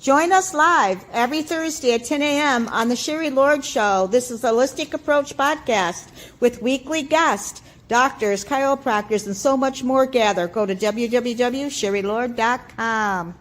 Join us live every Thursday at 10 a.m. on the Sherry Lord Show. This is a Holistic Approach podcast with weekly guests, doctors, chiropractors, and so much more gather. Go to www.sherrylord.com.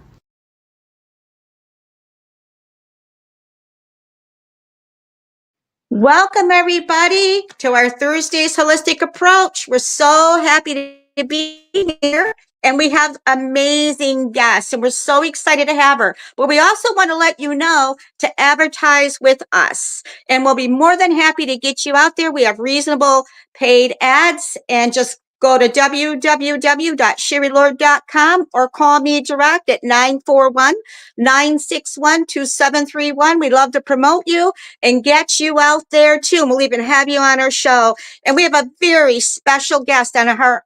Welcome, everybody, to our Thursday's Holistic Approach. We're so happy to be here, and we have amazing guests, and we're so excited to have her. But we also want to let you know to advertise with us, and we'll be more than happy to get you out there. We have reasonable paid ads, and just go to www.sherrylord.com or call me direct at 941-961-2731. We'd love to promote you and get you out there too. And we'll even have you on our show. And we have a very special guest on our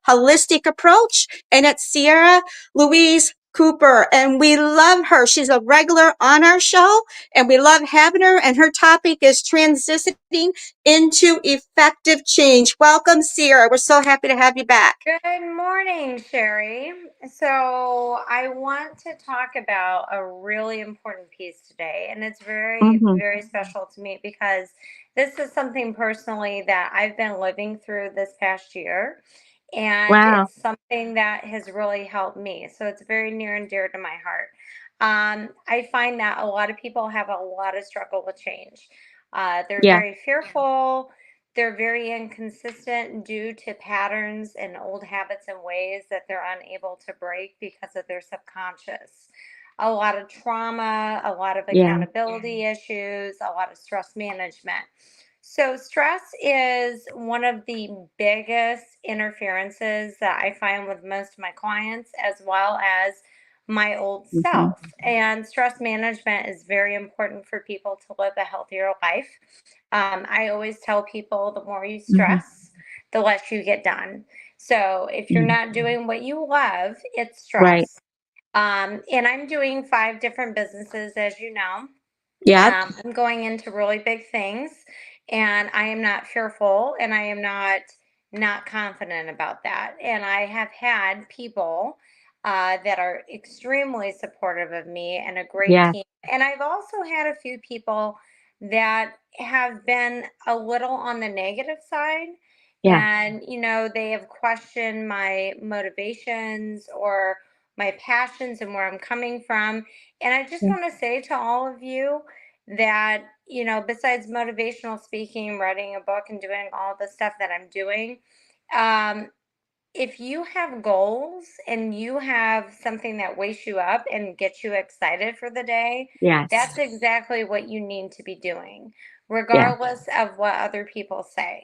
holistic approach, and it's Louise Coope, and we love her. She's a regular on our show, and we love having her. And her topic is transitioning into effective change. Welcome, Sierra. We're so happy to have you back. Good morning, Sherry. So I want to talk about a really important piece today, and it's very, very special to me because this is something personally that I've been living through this past year, and it's something that has really helped me. So it's very near and dear to my heart. I find that a lot of people have a lot of struggle with change. They're very fearful. They're very inconsistent due to patterns and old habits and ways that they're unable to break because of their subconscious. A lot of trauma, a lot of accountability issues, a lot of stress management. So, stress is one of the biggest interferences that I find with most of my clients, as well as my old self. And stress management is very important for people to live a healthier life. I always tell people the more you stress, the less you get done. So if you're not doing what you love, it's stress. And I'm doing 5 different businesses, as you know. I'm going into really big things, and I am not fearful, and I am not confident about that. And I have had people that are extremely supportive of me and a great team. And I've also had a few people that have been a little on the negative side. And, they have questioned my motivations or my passions and where I'm coming from. And I just want to say to all of you that, besides motivational speaking, writing a book, and doing all the stuff that I'm doing, if you have goals and you have something that wakes you up and gets you excited for the day, that's exactly what you need to be doing, regardless of what other people say.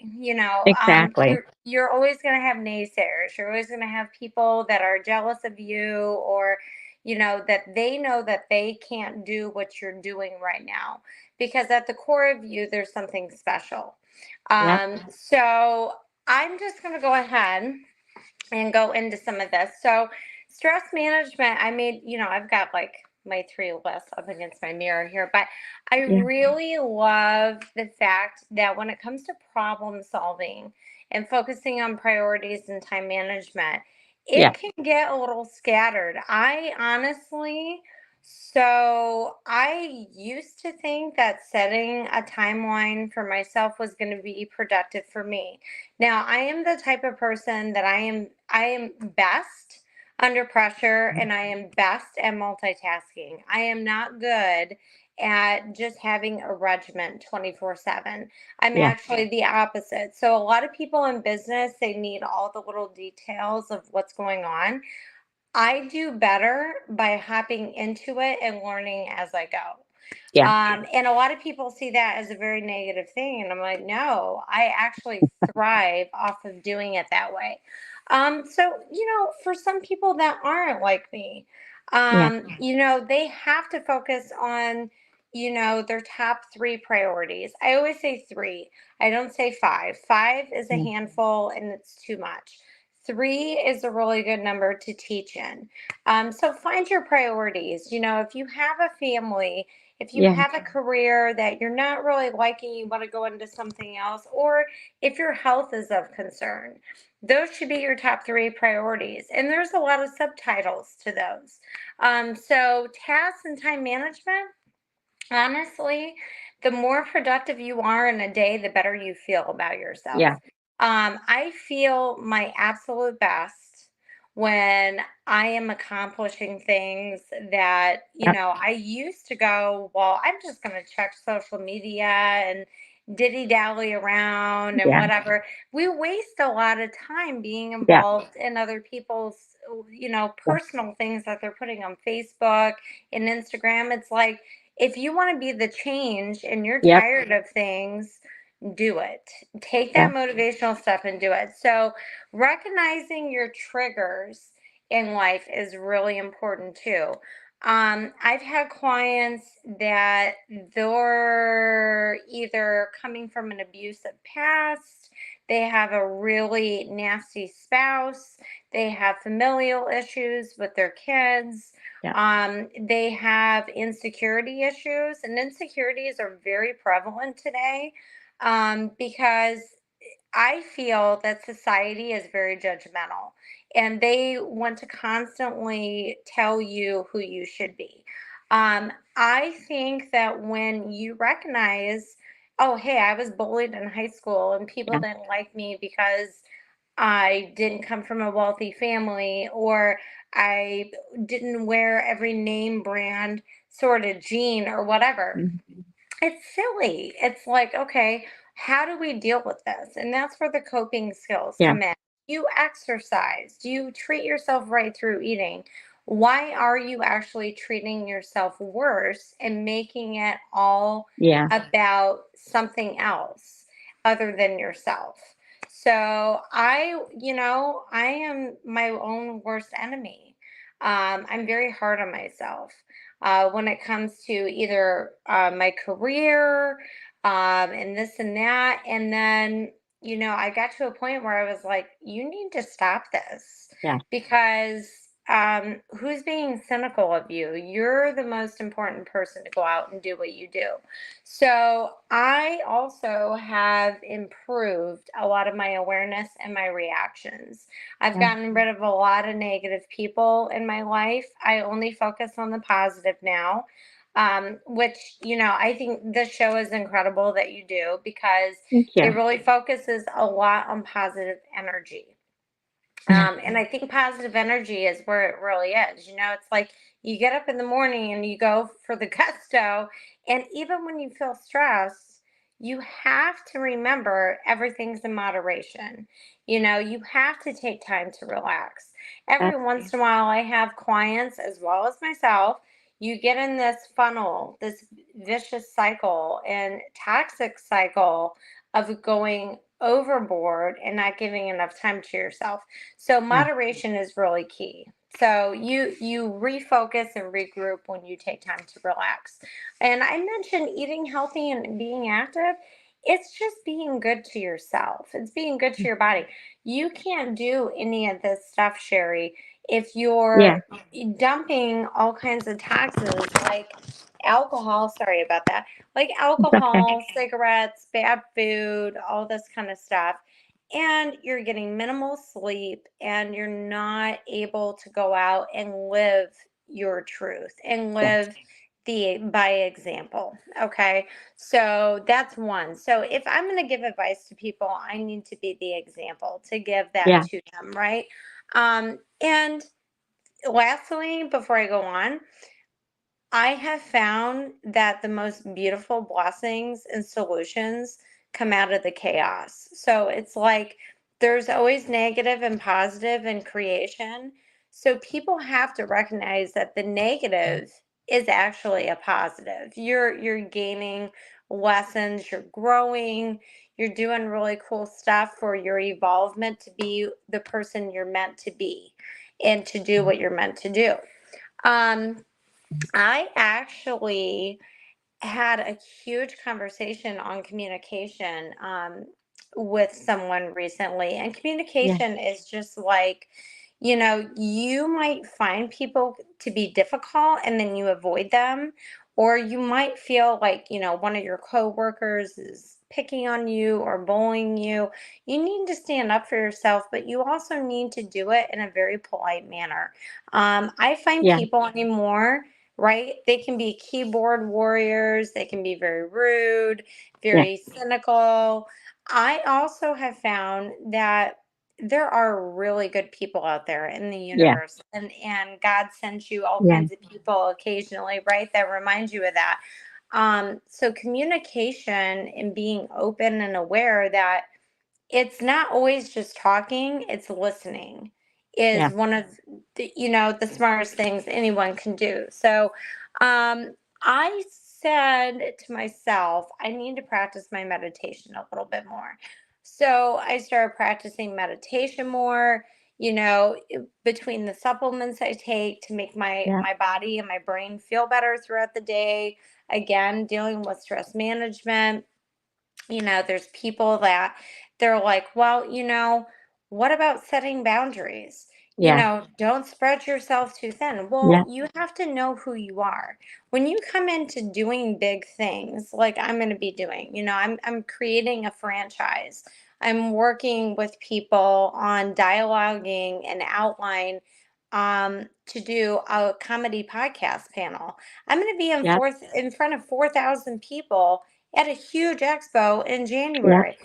You're always going to have naysayers. You're always going to have people that are jealous of you, or, that they know that they can't do what you're doing right now, because at the core of you, there's something special. So I'm just going to go ahead and go into some of this. So, stress management, I've got like my 3 lists up against my mirror here, but I really love the fact that when it comes to problem solving and focusing on priorities and time management, it can get a little scattered. I used to think that setting a timeline for myself was going to be productive for me. Now, I am the type of person that I am best under pressure, and I am best at multitasking. I am not good at just having a regiment 24/7. I'm actually the opposite. So a lot of people in business, they need all the little details of what's going on. I do better by hopping into it and learning as I go. And a lot of people see that as a very negative thing. And I'm like, no, I actually thrive off of doing it that way. For some people that aren't like me, they have to focus on, their top 3 priorities. I always say 3. I don't say 5. 5 is a handful and it's too much. 3 is a really good number to teach in. So find your priorities. If you have a family, if you have a career that you're not really liking, you want to go into something else, or if your health is of concern, those should be your top 3 priorities. And there's a lot of subtitles to those. So tasks and time management, honestly, the more productive you are in a day, the better you feel about yourself. Yeah. I feel my absolute best when I am accomplishing things that, I used to go, well, I'm just going to check social media and diddy dally around and Yeah. whatever. We waste a lot of time being Yeah. involved in other people's, personal things that they're putting on Facebook and Instagram. It's like, if you want to be the change and you're Yep. tired of things, do it. Take Yeah. that motivational stuff and do it. So, recognizing your triggers in life is really important too. I've had clients that they're either coming from an abusive past, they have a really nasty spouse, they have familial issues with their kids. Yeah. They have insecurity issues, and insecurities are very prevalent today, because I feel that society is very judgmental and they want to constantly tell you who you should be. I think that when you recognize, oh, hey, I was bullied in high school and people Yeah. didn't like me because I didn't come from a wealthy family, or I didn't wear every name brand sort of jean or whatever. Mhm. It's silly. It's like, okay, how do we deal with this? And that's where the coping skills Yeah. come in. You exercise. Do you treat yourself right through eating? Why are you actually treating yourself worse and making it all Yeah. about something else other than yourself? So I am my own worst enemy. I'm very hard on myself when it comes to either my career and this and that. And then, I got to a point where I was like, you need to stop this Yeah. because who's being cynical of you? You're the most important person to go out and do what you do. So I also have improved a lot of my awareness and my reactions. I've Yeah. gotten rid of a lot of negative people in my life. I only focus on the positive now, which, I think this show is incredible that you do because Thank it you. really focuses a lot on positive energy. Yeah. And I think positive energy is where it really is. It's like you get up in the morning and you go for the gusto. And even when you feel stressed, you have to remember everything's in moderation. You have to take time to relax. Every once in a while, I have clients as well as myself. You get in this funnel, this vicious cycle and toxic cycle of going overboard and not giving enough time to yourself. So Yeah. moderation is really key. So you refocus and regroup when you take time to relax. And I mentioned eating healthy and being active. It's just being good to yourself. It's being good to your body. You can't do any of this stuff, Sherry, if Yeah. you're dumping all kinds of toxins like alcohol. Sorry about that. Like It's okay. alcohol, cigarettes, bad food, all this kind of stuff, and you're getting minimal sleep and you're not able to go out and live your truth and Yes. live the by example. Okay, so that's one. So if I'm going to give advice to people, I need to be the example to give that Yeah. to them, right? And lastly, before I go on, I have found that the most beautiful blessings and solutions come out of the chaos. So it's like there's always negative and positive in creation. So people have to recognize that the negative is actually a positive. You're gaining lessons, you're growing, you're doing really cool stuff for your evolvement to be the person you're meant to be and to do what you're meant to do. Um, I actually had a huge conversation on communication with someone recently. And Yeah. communication is just like, you might find people to be difficult and then you avoid them. Or you might feel like, one of your coworkers is picking on you or bullying you, you need to stand up for yourself, but you also need to do it in a very polite manner. I find Yeah. people anymore, right? They can be keyboard warriors, they can be very rude, Yeah. very cynical. I also have found that there are really good people out there in the Yeah. universe, and God sends you all Yeah. kinds of people occasionally, right? That remind you of that. So communication and being open and aware that it's not always just talking, it's listening Yeah. is one of the smartest things anyone can do. So I said to myself, I need to practice my meditation a little bit more. So I started practicing meditation more, between the supplements I take to make my Yeah. my body and my brain feel better throughout the day. Again, dealing with stress management. There's people that they're like, well, what about setting boundaries? Yeah. Don't spread yourself too thin. Well, Yeah. you have to know who you are. When you come into doing big things like I'm going to be doing, I'm creating a franchise. I'm working with people on dialoguing and outline to do a comedy podcast panel. I'm going to be Yeah. in front of 4,000 people at a huge expo in Yeah. January.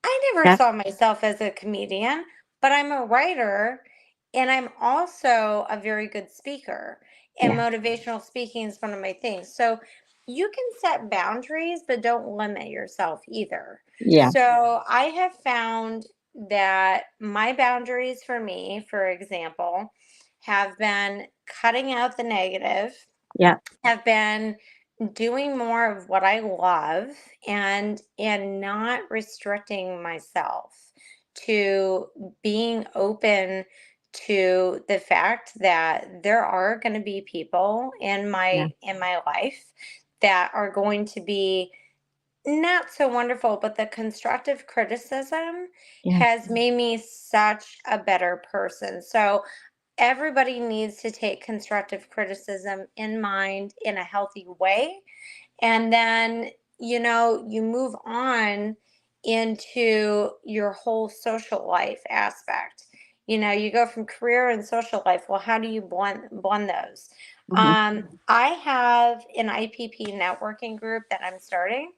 I never Yeah. saw myself as a comedian, but I'm a writer and I'm also a very good speaker. And Yeah. motivational speaking is one of my things. So you can set boundaries, but don't limit yourself either. Yeah. So I have found that my boundaries for me, for example, have been cutting out the negative, Yeah. have been doing more of what I love and not restricting myself to being open to the fact that there are going to be people in Yeah. my life that are going to be not so wonderful, but the constructive criticism Yeah. has made me such a better person. So everybody needs to take constructive criticism in mind in a healthy way, and then you move on into your whole social life aspect. You go from career and social life. Well, how do you blend those? Mhm. I have an IPP networking group that I'm starting,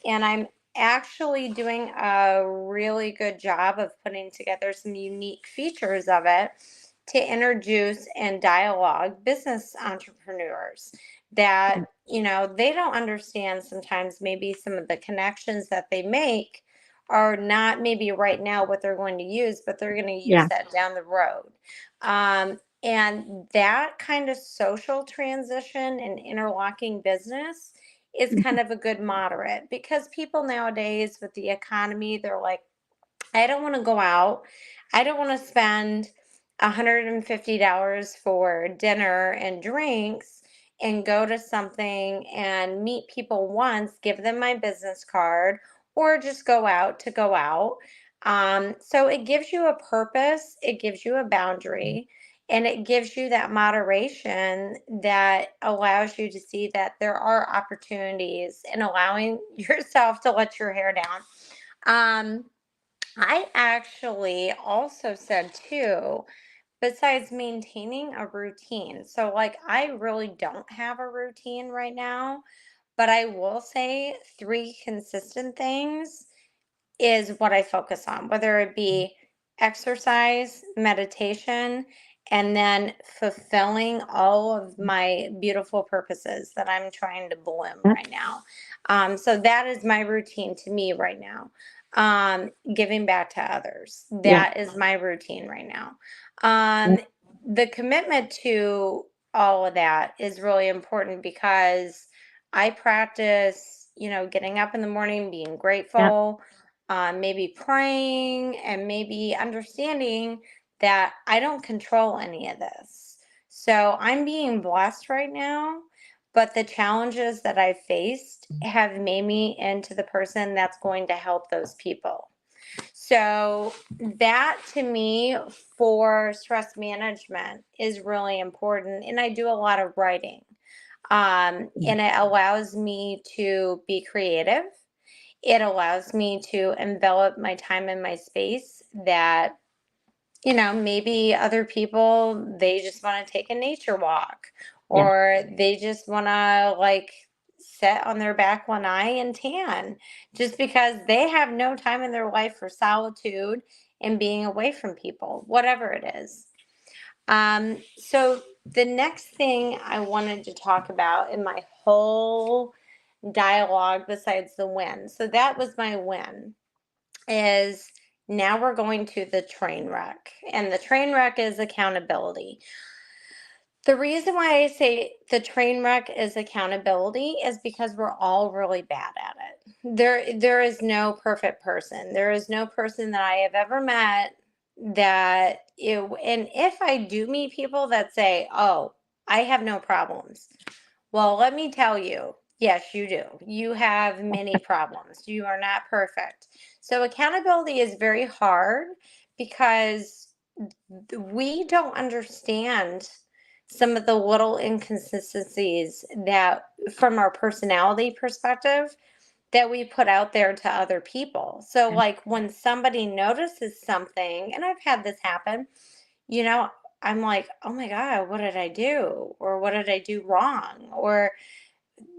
and I'm actually doing a really good job of putting together some unique features of it to introduce and dialogue business entrepreneurs that they don't understand sometimes maybe some of the connections that they make are not maybe right now what they're going to use, but they're going to use Yeah. that down the road. And that kind of social transition and interlocking business is Mhm. kind of a good moderate, because people nowadays with the economy, they're like, I don't want to go out. I don't want to spend $150 for dinner and drinks and go to something and meet people once, give them my business card, or just go out to go out. So it gives you a purpose, it gives you a boundary, and it gives you that moderation that allows you to see that there are opportunities and allowing yourself to let your hair down. Um, I actually also said too, besides maintaining a routine. So, like, I really don't have a routine right now, but I will say three consistent things is what I focus on, whether it be exercise, meditation, and then fulfilling all of my beautiful purposes that I'm trying to bloom Yeah. right now. So that is my routine to me right now. Giving back to others. Yeah. That is my routine right now. Yeah. Um, the commitment to all of that is really important because I practice, getting up in the morning, being Yeah. grateful, maybe praying, and maybe understanding that I don't control any of this. So I'm being blessed right now, but the challenges that I faced have made me into the person that's going to help those people. So that to me for stress management is really important. And I do a lot of writing. And it allows me to be creative. It allows me to envelop my time and my space that, maybe other people, they just want to take a nature walk, Yeah. or they just want to like sit on their back one eye and tan just because they have no time in their life for solitude and being away from people, whatever it is. So the next thing I wanted to talk about in my whole dialogue, besides the win, so that was my win, is now we're going to the train wreck. And the train wreck is accountability. The reason why I say the train wreck is accountability is because we're all really bad at it. There is no perfect person. There is no person that I have ever met that and if I do meet people that say, "Oh, I have no problems." Well, let me tell you, yes, you do. You have many problems. You are not perfect. So accountability is very hard because we don't understand some of the little inconsistencies that, from our personality perspective, that we put out there to other people. So, Yeah. like when somebody notices something, and I've had this happen, you know, I'm like, oh my God, what did I do? Or what did I do wrong? Or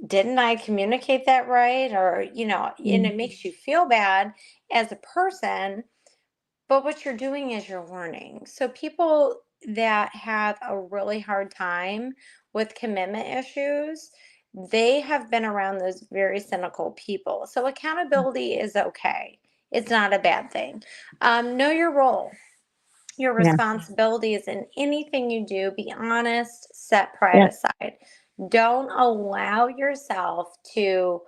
didn't I communicate that right? Or, and Mm. it makes you feel bad as a person, but what you're doing is you're learning. So people that have a really hard time with commitment issues, they have been around those very cynical people. So accountability is okay. It's not a bad thing. Know your role, your Yeah. responsibilities in anything you do. Be honest, set pride Yeah. aside. Don't allow yourself to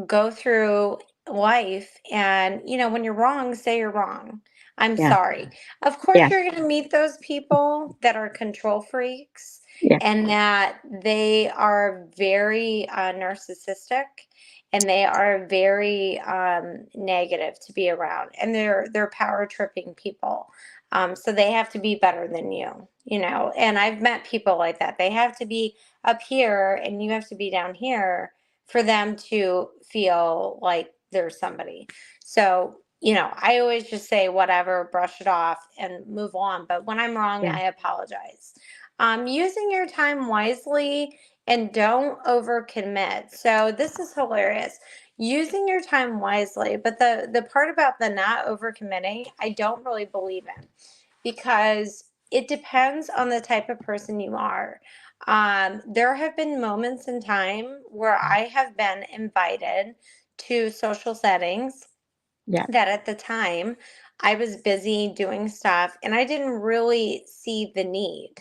go through life and, when you're wrong, say you're wrong. I'm Yeah. sorry. Of course, Yeah. you're going to meet those people that are control freaks Yeah. and that they are very narcissistic and they are very negative to be around, and they're power tripping people. So they have to be better than you. And I've met people like that. They have to be up here and you have to be down here for them to feel like there's somebody. So, I always just say whatever, brush it off and move on. But when I'm wrong, Yeah. I apologize. Using your time wisely and don't overcommit. So this is hilarious. Using your time wisely, but the part about the not overcommitting, I don't really believe in, because it depends on the type of person you are. There have been moments in time where I have been invited to social settings Yeah. that at the time I was busy doing stuff and I didn't really see the need,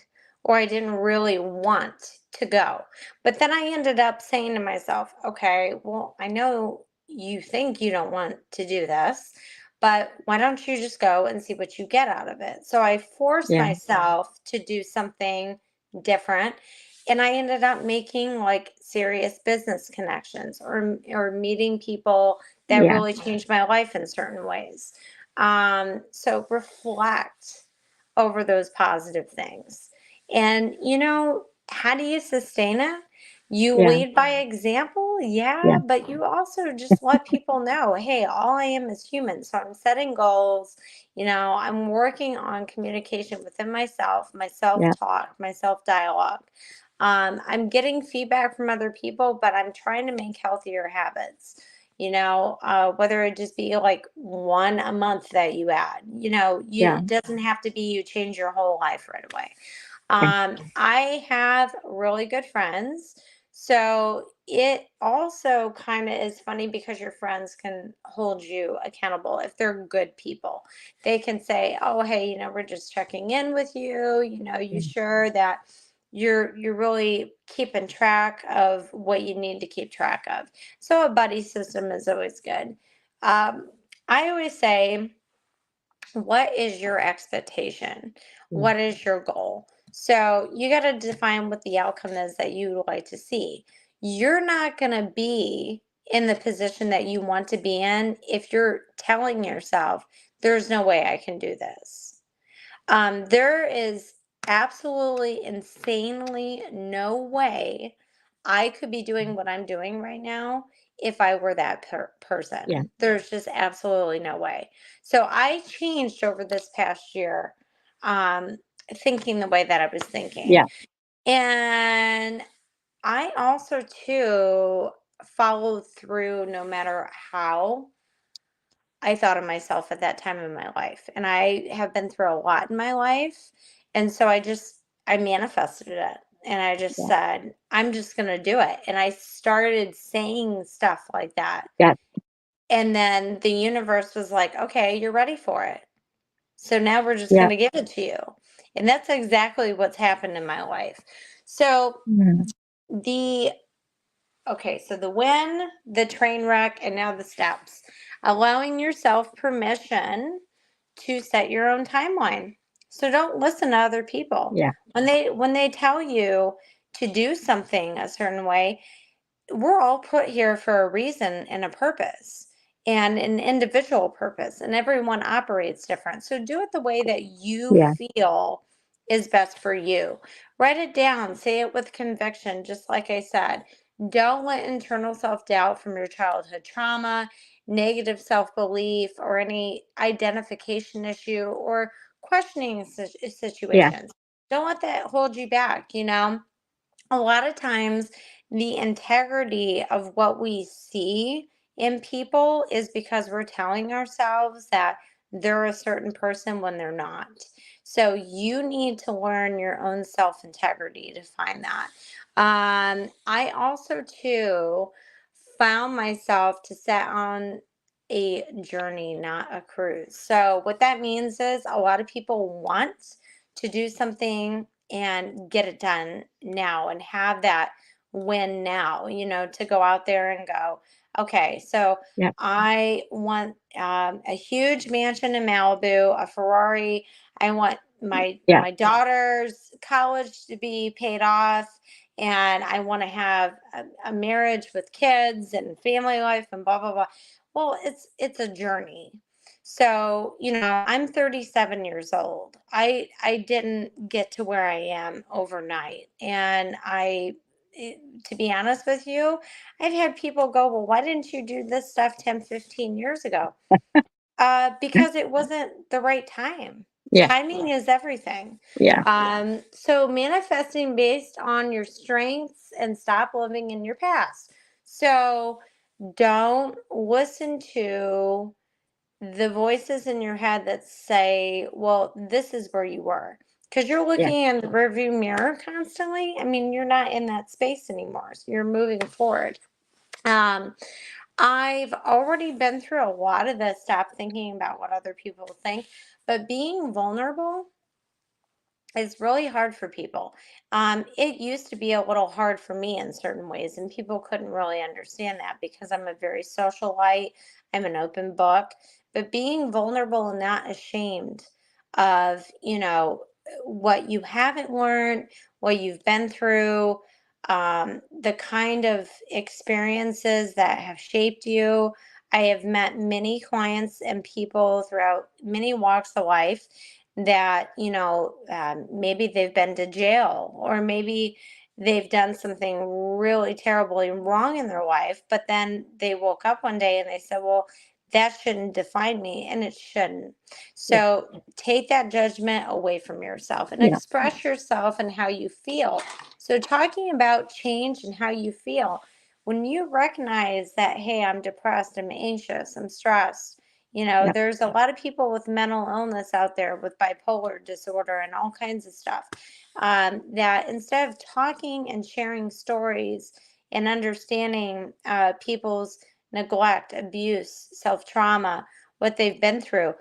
or I didn't really want to go. But then I ended up saying to myself, okay, well, I know you think you don't want to do this, but why don't you just go and see what you get out of it? So I forced Yeah. myself to do something different. And I ended up making like serious business connections, or meeting people that Yeah. really changed my life in certain ways. So reflect over those positive things. And, how do you sustain it? You Yeah. lead by example, Yeah. yeah, but you also just let people know, hey, all I am is human. So I'm setting goals. I'm working on communication within myself, my self Yeah. talk, my self dialogue. I'm getting feedback from other people, but I'm trying to make healthier habits. Whether it just be like one a month that you add, Yeah. it doesn't have to be you change your whole life right away. Yeah. I have really good friends. So it also kind of is funny because your friends can hold you accountable if they're good people. They can say, "Oh, hey, we're just checking in with you. You sure that you're really keeping track of what you need to keep track of?" So a buddy system is always good. Um, I always say, what is your expectation? Mm. What is your goal? So you got to define what the outcome is that you would like to see. You're not going to be in the position that you want to be in if you're telling yourself, there's no way I can do this. There is absolutely insanely no way I could be doing what I'm doing right now if I were that person. Yeah. There's just absolutely no way. So I changed over this past year, thinking the way that I was thinking. Yeah. And I also too followed through no matter how I thought of myself at that time in my life. And I have been through a lot in my life. And so I manifested it. And I just Yeah. said, I'm just going to do it. And I started saying stuff like that. Yeah. And then the universe was like, okay, you're ready for it. So now we're just Yeah. going to give it to you. And that's exactly what's happened in my life. So so the when, the train wreck, and now the steps. Allowing yourself permission to set your own timeline. So don't listen to other people. Yeah. When they tell you to do something a certain way, we're all put here for a reason and a purpose and an individual purpose, and everyone operates different. So do it the way that you Yeah. feel is best for you. Write it down, say it with conviction, just like I said. Don't let internal self-doubt from your childhood trauma, negative self-belief, or any identification issue or questioning situations. Don't let that hold you back, you know? A lot of times the integrity of what we see in people is because we're telling ourselves that they're a certain person when they're not. So you need to learn your own self integrity to find that. I also too found myself to set on a journey, not a cruise. So what that means is a lot of people want to do something and get it done now and have that win now, you know, to go out there and go, okay, so Yeah. I want a huge mansion in Malibu, a Ferrari. I want Yeah. my daughter's college to be paid off, and I want to have a marriage with kids and family life and blah blah blah. Well, it's a journey. So, you know, I'm 37 years old. I didn't get to where I am overnight. And to be honest with you, I've had people go, well, why didn't you do this stuff 10, 15 years ago? Because it wasn't the right time. Yeah. Timing is everything. Yeah. So manifesting based on your strengths and stop living in your past. So don't listen to the voices in your head that say, well, this is where you were. Because you're Yeah. looking in the rearview mirror constantly. I mean, you're not in that space anymore. So you're moving forward. I've already been through a lot of this, stop thinking about what other people think. But being vulnerable is really hard for people. It used to be a little hard for me in certain ways, and people couldn't really understand that because I'm a very socialite. I'm an open book. But being vulnerable and not ashamed of, you know, what you haven't learned, what you've been through, the kind of experiences that have shaped you. I have met many clients and people throughout many walks of life that, you know, maybe they've been to jail or maybe they've done something really terribly wrong in their life, but then they woke up one day and they said, well, that shouldn't define me, and it shouldn't. Yeah. So take that judgment away from yourself and Yeah. express yourself and how you feel. So talking about change and how you feel, when you recognize that, hey, I'm depressed, I'm anxious, I'm stressed, you know, Yeah. there's a lot of people with mental illness out there with bipolar disorder and all kinds of stuff, that instead of talking and sharing stories and understanding people's neglect, abuse, self-trauma, what they've been through,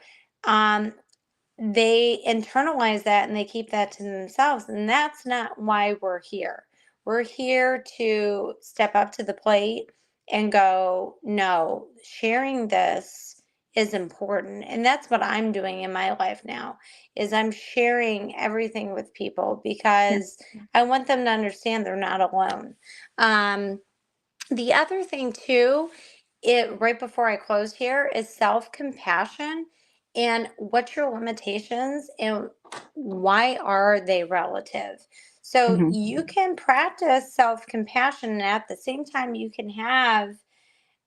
they internalize that and they keep that to themselves. And that's not why we're here. We're here to step up to the plate and go, no, sharing this is important. And that's what I'm doing in my life now is I'm sharing everything with people because I want them to understand they're not alone. The other thing too, it right before I close here is self-compassion and what's your limitations and why are they relative? So you can practice self-compassion and at the same time you can have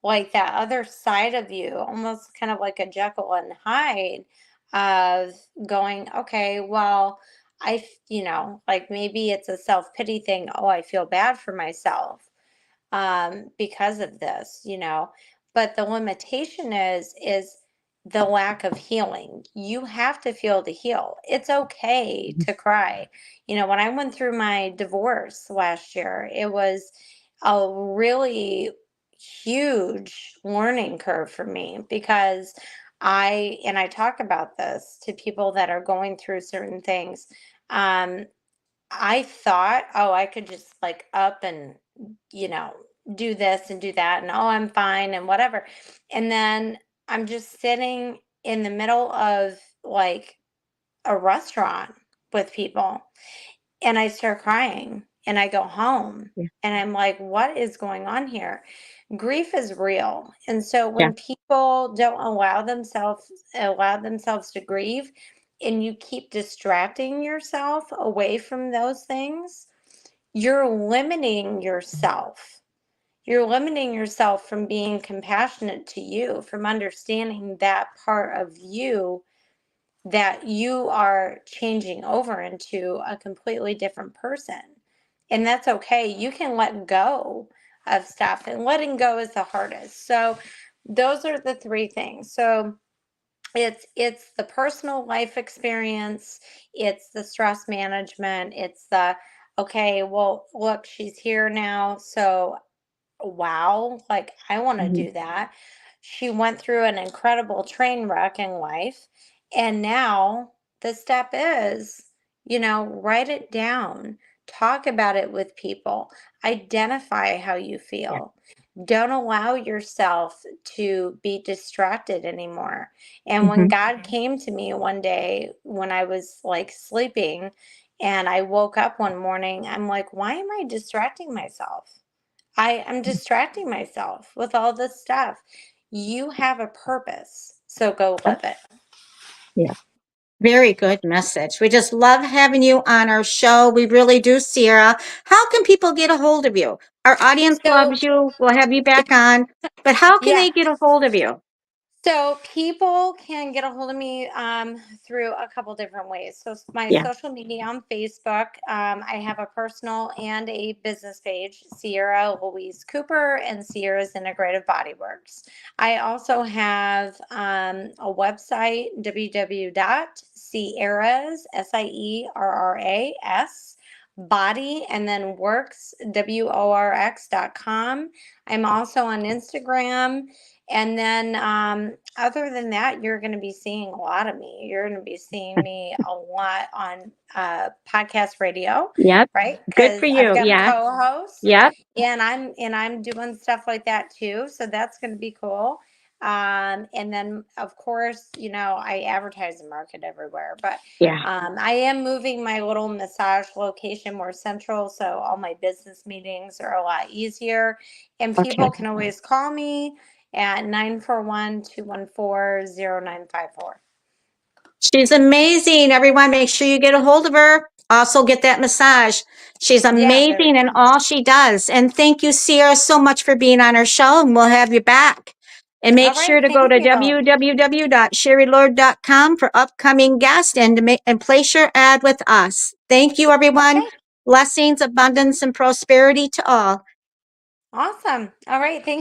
like that other side of you, almost kind of like a Jekyll and Hyde of going, okay, well, like maybe it's a self-pity thing. Oh, I feel bad for myself because of this, but the limitation is the lack of healing. You have to feel to heal. It's okay to cry. When I went through my divorce last year, it was a really huge learning curve for me because I talk about this to people that are going through certain things. um I thought, oh, I could just like up and, you know, do this and do that, and oh, I'm fine and whatever. And then I'm just sitting in the middle of like a restaurant with people, and I start crying, and I go home, Yeah. and I'm like, what is going on here? Grief is real. And so Yeah. when people don't allow themselves to grieve, and you keep distracting yourself away from those things, you're limiting yourself. You're limiting yourself from being compassionate to you, from understanding that part of you that you are changing over into a completely different person. And that's okay. You can let go of stuff, and letting go is the hardest. So those are the three things. So it's the personal life experience, it's the stress management, it's the okay, well, look, she's here now, so wow, like I want to Mhm. do that. She went through an incredible train wreck in life. And now the step is, write it down, talk about it with people, identify how you Yeah. feel. Don't allow yourself to be distracted anymore. And when Mhm. God came to me one day when I was like sleeping and I woke up one morning, I'm like, why am I distracting myself? I am distracting myself with all this stuff. You have a purpose, so go Yep. live it. Yeah. Very good message. We just love having you on our show. We really do, Sierra. How can people get a hold of you? Our audience So, loves you. We'll have you back on. But how can yeah. they get a hold of you? So people can get a hold of me through a couple different ways. So my Yeah. social media on Facebook, I have a personal and a business page, Sierra Louise Cooper and Sierra's Integrative BodyWorX. I also have a website, www.sierras, SIERRAS, body, and then works, WORX.com. I'm also on Instagram. And then, other than that, you're going to be seeing a lot of me. You're going to be seeing me a lot on podcast radio, Yep. right? Good for Because I've you. got a Yeah. co-host, Yep. and I'm doing stuff like that too. So that's going to be cool. And then, of course, I advertise and market everywhere, but Yeah. I am moving my little massage location more central, so all my business meetings are a lot easier. And Okay. people can always call me at 941-214-0954. She's amazing. Everyone, make sure you get a hold of her. Also, get that massage. She's Yeah, very amazing in cool. all she does. And thank you, Sierra, so much for being on our show. And we'll have you back. And make All sure right, to go thank to you. www.sherrylord.com for upcoming guests and place your ad with us. Thank you, everyone. Okay, Blessings, abundance, and prosperity to all. awesome. All right, thank